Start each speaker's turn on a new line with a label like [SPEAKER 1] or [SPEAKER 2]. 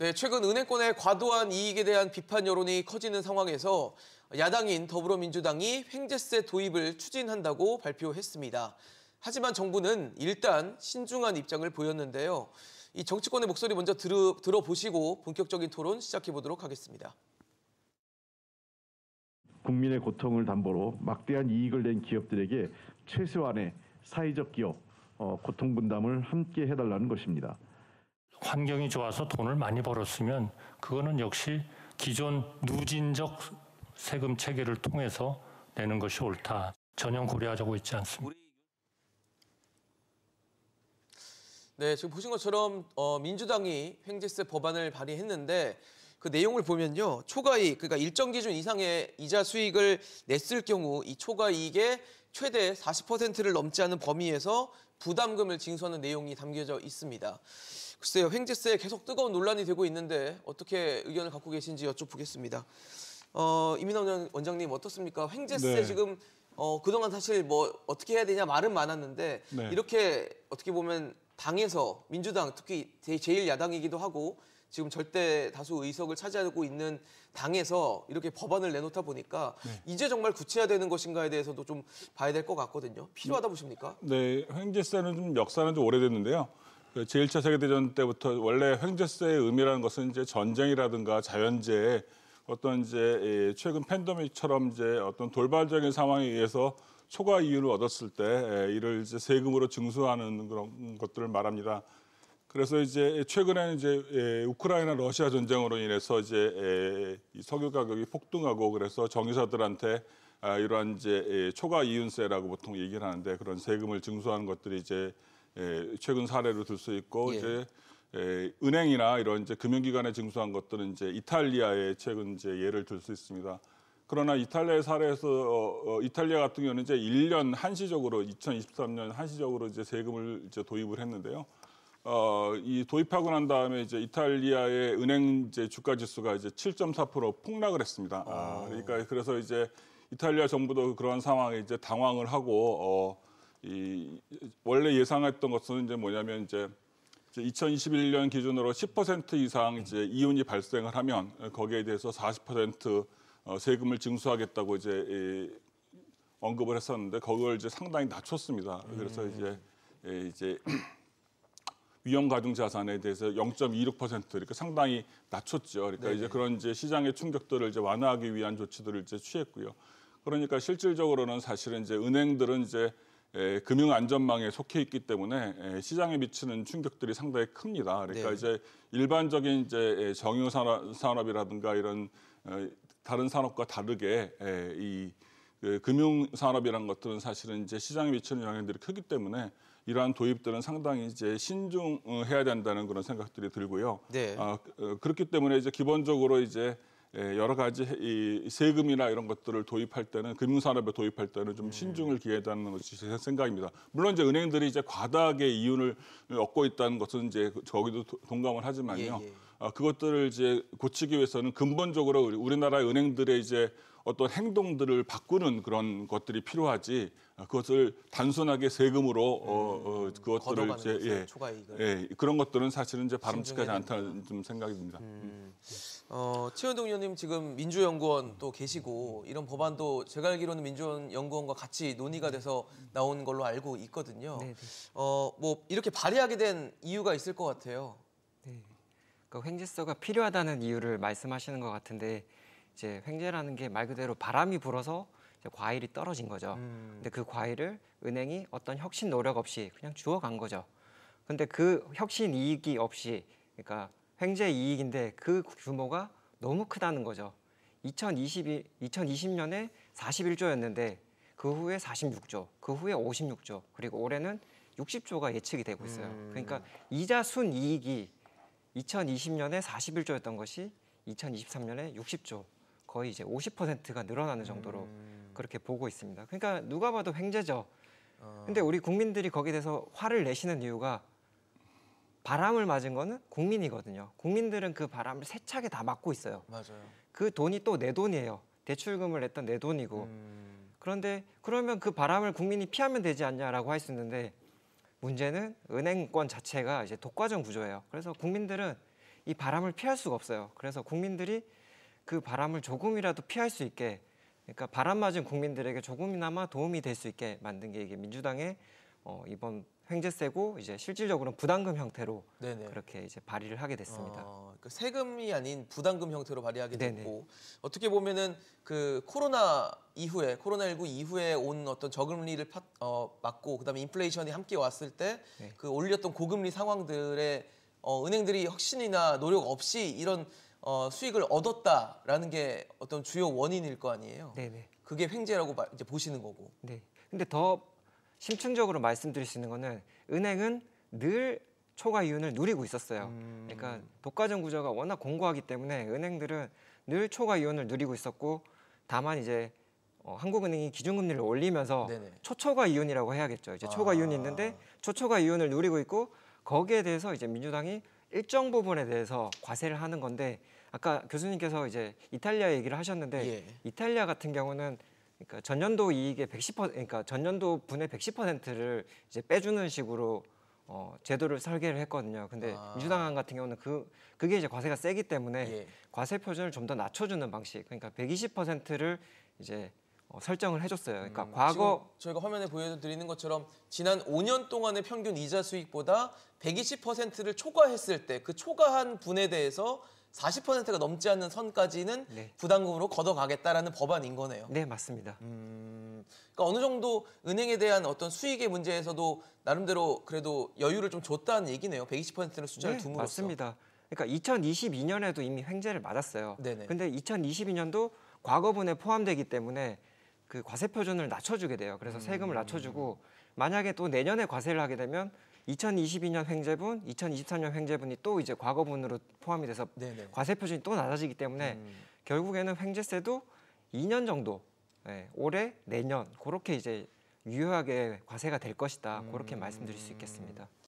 [SPEAKER 1] 네, 최근 은행권의 과도한 이익에 대한 비판 여론이 커지는 상황에서 야당인 더불어민주당이 횡재세 도입을 추진한다고 발표했습니다. 하지만 정부는 일단 신중한 입장을 보였는데요. 이 정치권의 목소리 먼저 들어보시고 본격적인 토론 시작해보도록 하겠습니다.
[SPEAKER 2] 국민의 고통을 담보로 막대한 이익을 낸 기업들에게 최소한의 사회적 기업 고통 분담을 함께 해달라는 것입니다.
[SPEAKER 3] 환경이 좋아서 돈을 많이 벌었으면 그거는 역시 기존 누진적 세금 체계를 통해서 내는 것이 옳다. 전혀 고려하자고 있지 않습니다.
[SPEAKER 1] 네, 지금 보신 것처럼 민주당이 횡재세 법안을 발의했는데 그 내용을 보면요. 초과이익, 그러니까 일정 기준 이상의 이자 수익을 냈을 경우 이 초과이익의 최대 40%를 넘지 않은 범위에서 부담금을 징수하는 내용이 담겨져 있습니다. 글쎄요, 횡재세 계속 뜨거운 논란이 되고 있는데 어떻게 의견을 갖고 계신지 여쭤보겠습니다. 이민환 원장님 어떻습니까? 횡재세
[SPEAKER 4] 네.
[SPEAKER 1] 지금 그동안 사실 뭐 어떻게 해야 되냐 말은 많았는데
[SPEAKER 4] 네.
[SPEAKER 1] 이렇게 어떻게 보면 당에서 민주당 특히 제1야당이기도 하고 지금 절대 다수 의석을 차지하고 있는 당에서 이렇게 법안을 내놓다 보니까 이제 정말 구체화되는 것인가에 대해서도 좀 봐야 될 것 같거든요. 필요하다 보십니까?
[SPEAKER 4] 네, 횡재세는 좀 역사는 좀 오래됐는데요. 그 제1차 세계대전 때부터 원래 횡재세의 의미라는 것은 이제 전쟁이라든가 자연재해 어떤 이제 최근 팬데믹처럼 이제 어떤 돌발적인 상황에 의해서 초과 이윤을 얻었을 때 이를 이제 세금으로 징수하는 그런 것들을 말합니다. 그래서 이제 최근에는 이제 우크라이나 러시아 전쟁으로 인해서 이제 이 석유 가격이 폭등하고 그래서 정유사들한테 이러한 이제 초과 이윤세라고 보통 얘기를 하는데 그런 세금을 징수하는 것들이 이제 최근 사례로 들 수 있고
[SPEAKER 1] 예.
[SPEAKER 4] 이제 은행이나 이런 이제 금융기관에 징수한 것들은 이제 이탈리아의 최근 이제 예를 들 수 있습니다. 그러나 이탈리아의 사례에서 이탈리아 같은 경우는 이제 1년 한시적으로 2023년 한시적으로 이제 세금을 이제 도입을 했는데요. 이 도입하고 난 다음에 이제 이탈리아의 은행 이제 주가 지수가 이제 7.4% 폭락을 했습니다. 그러니까 그래서 이제 이탈리아 정부도 그런 상황에 이제 당황을 하고 원래 예상했던 것은 이제 뭐냐면 이제 2021년 기준으로 10% 이상 이제 이윤이 발생을 하면 거기에 대해서 40% 세금을 징수하겠다고 이제 언급을 했었는데 그걸 이제 상당히 낮췄습니다. 그래서 이제 위험 가중 자산에 대해서 0.26% 이렇게 상당히 낮췄죠. 그러니까
[SPEAKER 1] 네네.
[SPEAKER 4] 이제 그런 이제 시장의 충격들을 이제 완화하기 위한 조치들을 이제 취했고요. 그러니까 실질적으로는 사실은 이제 은행들은 이제 금융 안전망에 속해 있기 때문에 시장에 미치는 충격들이 상당히 큽니다. 그러니까
[SPEAKER 1] 네.
[SPEAKER 4] 이제 일반적인 이제 정유 산업이라든가 이런 다른 산업과 다르게 이 금융 산업이라는 것들은 사실은 이제 시장에 미치는 영향들이 크기 때문에 이러한 도입들은 상당히 이제 신중해야 된다는 그런 생각들이 들고요.
[SPEAKER 1] 네.
[SPEAKER 4] 그렇기 때문에 이제 기본적으로 이제 여러 가지 이 세금이나 이런 것들을 도입할 때는 금융산업에 도입할 때는 좀 신중을 기해야 한다는 것이 제 생각입니다. 물론 이제 은행들이 이제 과다하게 이윤을 얻고 있다는 것은 이제 저기도 동감을 하지만요.
[SPEAKER 1] 예.
[SPEAKER 4] 그것들을 이제 고치기 위해서는 근본적으로 우리나라의 은행들의 이제 어떤 행동들을 바꾸는 그런 것들이 필요하지 그것을 단순하게 세금으로 그것들을 이제
[SPEAKER 1] 초과이익을.
[SPEAKER 4] 그런 것들은 사실은 이제 바람직하지 않다는 좀 생각이 듭니다.
[SPEAKER 1] 최현동 의원님 지금 민주연구원 또 계시고 이런 법안도 제가 알기로는 민주연구원과 같이 논의가 돼서 나온 걸로 알고 있거든요.
[SPEAKER 5] 네네.
[SPEAKER 1] 뭐 이렇게 발의하게 된 이유가 있을 것 같아요.
[SPEAKER 5] 네. 그러니까 횡재세가 필요하다는 이유를 말씀하시는 것 같은데 이제 횡재라는 게 말 그대로 바람이 불어서 이제 과일이 떨어진 거죠. 근데 그 과일을 은행이 어떤 혁신 노력 없이 그냥 주워간 거죠. 근데 그 혁신 이익이 없이 그러니까 횡재 이익인데 그 규모가 너무 크다는 거죠. 2020년에 41조였는데 그 후에 46조, 그 후에 56조, 그리고 올해는 60조가 예측이 되고 있어요. 그러니까 이자 순이익이 2020년에 41조였던 것이 2023년에 60조, 거의 이제 50%가 늘어나는 정도로 그렇게 보고 있습니다. 그러니까 누가 봐도 횡재죠. 근데 우리 국민들이 거기에 대해서 화를 내시는 이유가 바람을 맞은 거는 국민이거든요. 국민들은 그 바람을 세차게 다 막고 있어요.
[SPEAKER 1] 맞아요.
[SPEAKER 5] 그 돈이 또 내 돈이에요. 대출금을 냈던 내 돈이고. 그런데 그러면 그 바람을 국민이 피하면 되지 않냐라고 할 수 있는데 문제는 은행권 자체가 이제 독과점 구조예요. 그래서 국민들은 이 바람을 피할 수가 없어요. 그래서 국민들이 그 바람을 조금이라도 피할 수 있게, 그러니까 바람 맞은 국민들에게 조금이나마 도움이 될 수 있게 만든 게 이게 민주당의 이번 횡재세고 이제 실질적으로는 부담금 형태로
[SPEAKER 1] 네네.
[SPEAKER 5] 그렇게 이제 발의를 하게 됐습니다.
[SPEAKER 1] 그 세금이 아닌 부담금 형태로 발의하게
[SPEAKER 5] 네네.
[SPEAKER 1] 됐고 어떻게 보면은 그 코로나19 이후에 온 어떤 저금리를 막고 그다음에 인플레이션이 함께 왔을 때
[SPEAKER 5] 네.
[SPEAKER 1] 그 올렸던 고금리 상황들에 은행들이 혁신이나 노력 없이 이런 수익을 얻었다라는 게 어떤 주요 원인일 거 아니에요.
[SPEAKER 5] 네네.
[SPEAKER 1] 그게 횡재라고 이제 보시는 거고.
[SPEAKER 5] 네. 근데 더 심층적으로 말씀드릴 수 있는 거는 은행은 늘 초과 이윤을 누리고 있었어요. 그러니까 독과점 구조가 워낙 공고하기 때문에 은행들은 늘 초과 이윤을 누리고 있었고, 다만 이제 한국은행이 기준금리를 올리면서
[SPEAKER 1] 네네.
[SPEAKER 5] 초초과 이윤이라고 해야겠죠. 이제 초과 이윤이 있는데 초초과 이윤을 누리고 있고, 거기에 대해서 이제 민주당이 일정 부분에 대해서 과세를 하는 건데, 아까 교수님께서 이제 이탈리아 얘기를 하셨는데
[SPEAKER 1] 예.
[SPEAKER 5] 이탈리아 같은 경우는 그러니까 전년도 이익의 110%, 그러니까 전년도 분의 110%를 이제 빼주는 식으로 제도를 설계를 했거든요. 근데 민주당 같은 경우는 그게 이제 과세가 세기 때문에
[SPEAKER 1] 예.
[SPEAKER 5] 과세 표준을 좀 더 낮춰주는 방식, 그러니까 120%를 이제 설정을 해줬어요. 그러니까 과거
[SPEAKER 1] 지금 저희가 화면에 보여드리는 것처럼 지난 5년 동안의 평균 이자 수익보다 120%를 초과했을 때 그 초과한 분에 대해서 40%가 넘지 않는 선까지는
[SPEAKER 5] 네.
[SPEAKER 1] 부담금으로 걷어가겠다라는 법안인 거네요.
[SPEAKER 5] 네, 맞습니다.
[SPEAKER 1] 그러니까 어느 정도 은행에 대한 어떤 수익의 문제에서도 나름대로 그래도 여유를 좀 줬다는 얘기네요. 120%는 숫자를
[SPEAKER 5] 네,
[SPEAKER 1] 둠으로써.
[SPEAKER 5] 맞습니다. 그러니까 2022년에도 이미 횡재를 맞았어요.
[SPEAKER 1] 네네.
[SPEAKER 5] 근데 2022년도 과거분에 포함되기 때문에 그 과세 표준을 낮춰주게 돼요. 그래서 세금을 낮춰주고, 만약에 또 내년에 과세를 하게 되면 2022년 횡재분, 2023년 횡재분이 또 이제 과거분으로 포함이 돼서
[SPEAKER 1] 네네.
[SPEAKER 5] 과세 표준이 또 낮아지기 때문에 결국에는 횡재세도 2년 정도, 올해, 내년 그렇게 이제 유효하게 과세가 될 것이다. 그렇게 말씀드릴 수 있겠습니다.